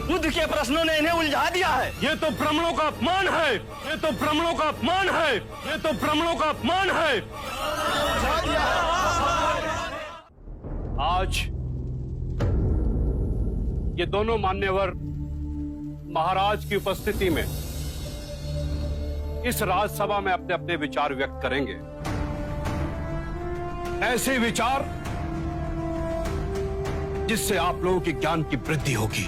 बुद्ध के प्रश्नों ने इन्हें उलझा दिया है। ये तो ब्राह्मणों का अपमान है, ये तो ब्राह्मणों का अपमान है, ये तो ब्राह्मणों का अपमान है। आज ये दोनों मान्यवर महाराज की उपस्थिति में इस राजसभा में अपने अपने विचार व्यक्त करेंगे। ऐसे विचार जिससे आप लोगों के ज्ञान की वृद्धि होगी।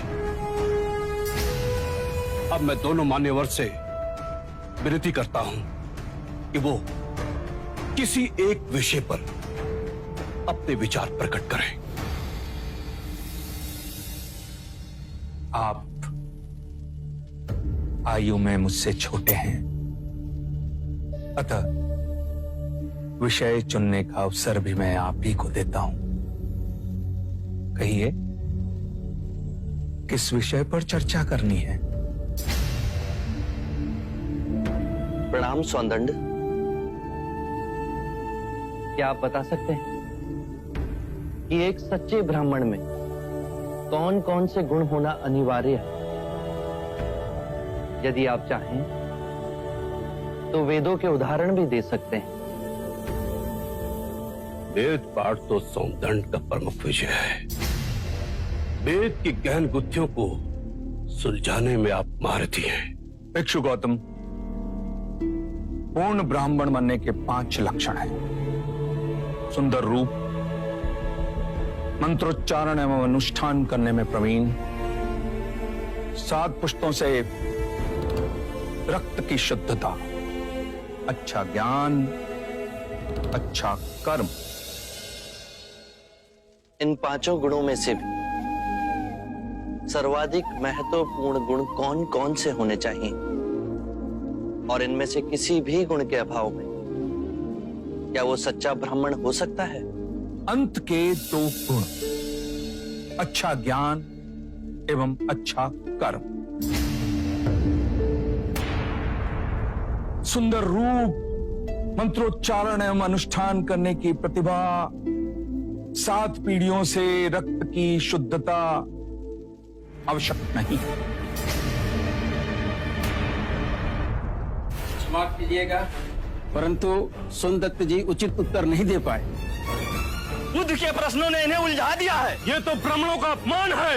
अब मैं दोनों मान्यवर से विनती करता हूं कि वो किसी एक विषय पर अपने विचार प्रकट करें। आप आयु में मुझसे छोटे हैं, अतः विषय चुनने का अवसर भी मैं आप ही को देता हूं। कहिए, किस विषय पर चर्चा करनी है? प्रणाम सौंदंड। क्या आप बता सकते हैं कि एक सच्चे ब्राह्मण में कौन कौन से गुण होना अनिवार्य है? यदि आप चाहें तो वेदों के उदाहरण भी दे सकते हैं। वेद पाठ तो सौंदंड का प्रमुख विषय है। वेद की गहन गुत्थियों को सुलझाने में आप महारथी हैं। भिक्षु गौतम, पूर्ण ब्राह्मण बनने के 5 लक्षण हैं। सुंदर रूप, मंत्रोच्चारण एवं अनुष्ठान करने में प्रवीण, 7 पुष्टों से रक्त की शुद्धता, अच्छा ज्ञान, अच्छा कर्म। इन 5 गुणों में से भी सर्वाधिक महत्वपूर्ण गुण कौन कौन से होने चाहिए? और इनमें से किसी भी गुण के अभाव में क्या वो सच्चा ब्राह्मण हो सकता है? अंत के 2 गुण, अच्छा ज्ञान एवं अच्छा कर्म। सुंदर रूप, मंत्रोच्चारण एवं अनुष्ठान करने की प्रतिभा, 7 पीढ़ियों से रक्त की शुद्धता आवश्यक नहीं। क्षमा कीजिएगा, परंतु सोनदत्त जी उचित उत्तर नहीं दे पाए। बुद्ध के प्रश्नों ने इन्हें उलझा दिया है। ये तो ब्राह्मणों का अपमान है।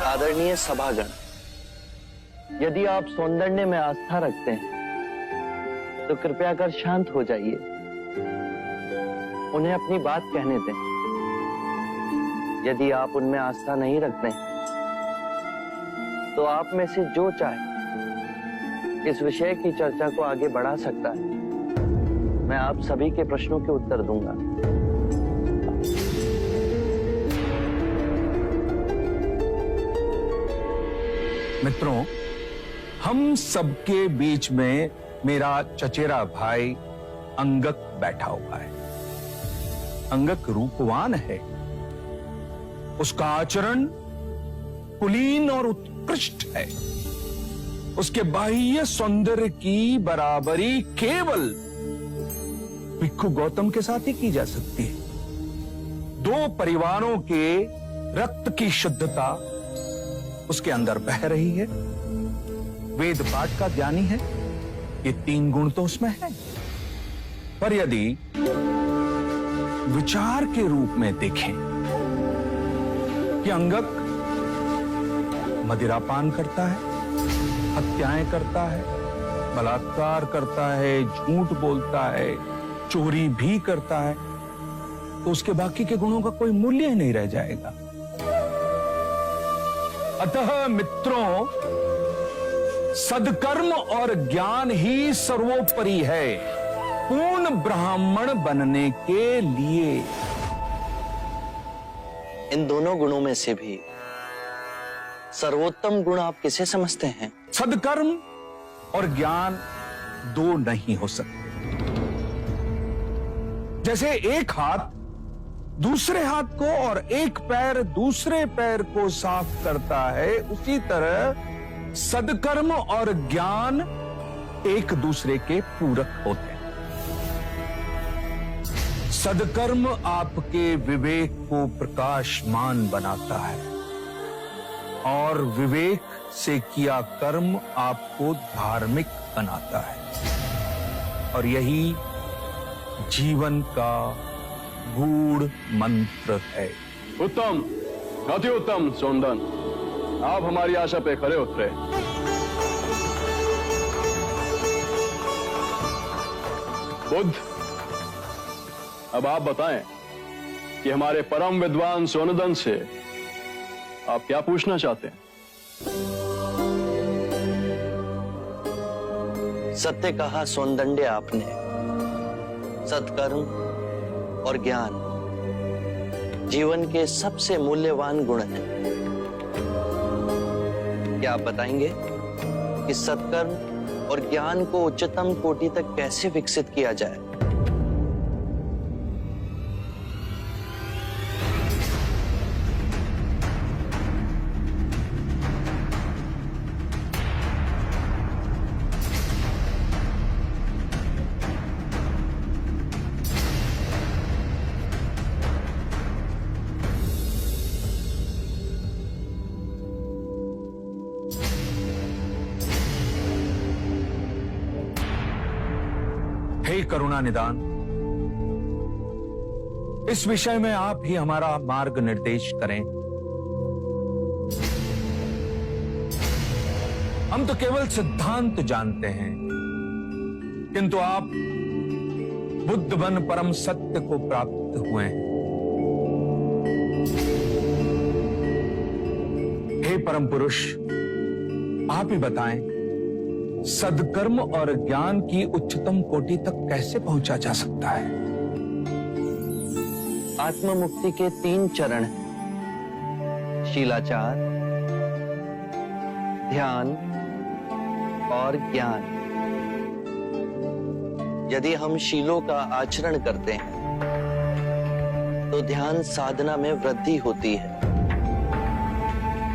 आदरणीय सभागण, यदि आप सौंदर्य में आस्था रखते हैं तो कृपया कर शांत हो जाइए। उन्हें अपनी बात कहने दें। यदि आप उनमें आस्था नहीं रखते तो आप में से जो चाहे इस विषय की चर्चा को आगे बढ़ा सकता है। मैं आप सभी के प्रश्नों के उत्तर दूंगा। मित्रों, हम सबके बीच में मेरा चचेरा भाई अंगक बैठा हुआ है। अंगक रूपवान है, उसका आचरण कुलीन और उत्कृष्ट है। उसके बाह्य सौंदर्य की बराबरी केवल भिक्षु गौतम के साथ ही की जा सकती है। 2 परिवारों के रक्त की शुद्धता उसके अंदर बह रही है। वेद पाठ का ज्ञानी है, ये 3 गुण तो उसमें है। पर यदि विचार के रूप में देखें कि अंगक मदिरापान करता है, हत्याएं करता है, बलात्कार करता है, झूठ बोलता है, चोरी भी करता है, तो उसके बाकी के गुणों का कोई मूल्य ही नहीं रह जाएगा। अतः मित्रों, सदकर्म और ज्ञान ही सर्वोपरि है पूर्ण ब्राह्मण बनने के लिए। इन दोनों गुणों में से भी सर्वोत्तम गुण आप किसे समझते हैं? सदकर्म और ज्ञान 2 नहीं हो सकते। जैसे एक हाथ दूसरे हाथ को और एक पैर दूसरे पैर को साफ करता है, उसी तरह सदकर्म और ज्ञान एक दूसरे के पूरक होते हैं। सदकर्म आपके विवेक को प्रकाशमान बनाता है और विवेक से किया कर्म आपको धार्मिक बनाता है और यही जीवन का गूढ़ मंत्र है। उत्तम, अति उत्तम सोनदन, आप हमारी आशा पे खरे उतरे। बुद्ध, अब आप बताएं कि हमारे परम विद्वान सोनदन से आप क्या पूछना चाहते हैं? सत्य कहा सौंदंड्य आपने। सत्कर्म और ज्ञान जीवन के सबसे मूल्यवान गुण हैं। क्या आप बताएंगे कि सत्कर्म और ज्ञान को उच्चतम कोटि तक कैसे विकसित किया जाए? हे करुणा निदान, इस विषय में आप ही हमारा मार्ग निर्देश करें। हम तो केवल सिद्धांत जानते हैं, किंतु आप बुद्ध बन परम सत्य को प्राप्त हुए हैं। हे परम पुरुष, आप ही बताएं, सदकर्म और ज्ञान की उच्चतम कोटि तक कैसे पहुंचा जा सकता है? आत्म मुक्ति के 3 चरण हैं: शीलाचार, ध्यान और ज्ञान। यदि हम शीलों का आचरण करते हैं तो ध्यान साधना में वृद्धि होती है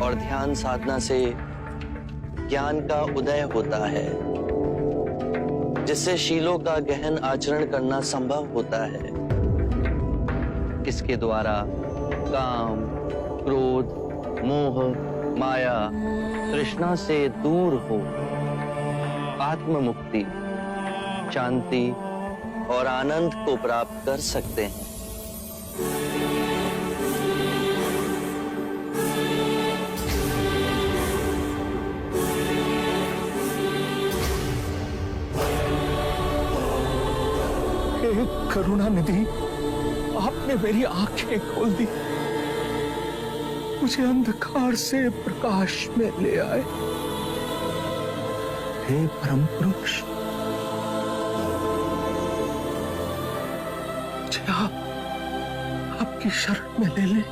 और ध्यान साधना से ज्ञान का उदय होता है, जिससे शीलों का गहन आचरण करना संभव होता है। इसके द्वारा काम, क्रोध, मोह, माया, तृष्णा से दूर हो आत्म मुक्ति, शांति और आनंद को प्राप्त कर सकते हैं। हे करुणा निधि, आपने मेरी आंखें खोल दी, मुझे अंधकार से प्रकाश में ले आए। हे परम पुरुष, मुझे आपकी शरण में ले ले,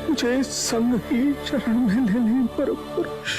मुझे संग ही शरण में ले ले परम पुरुष।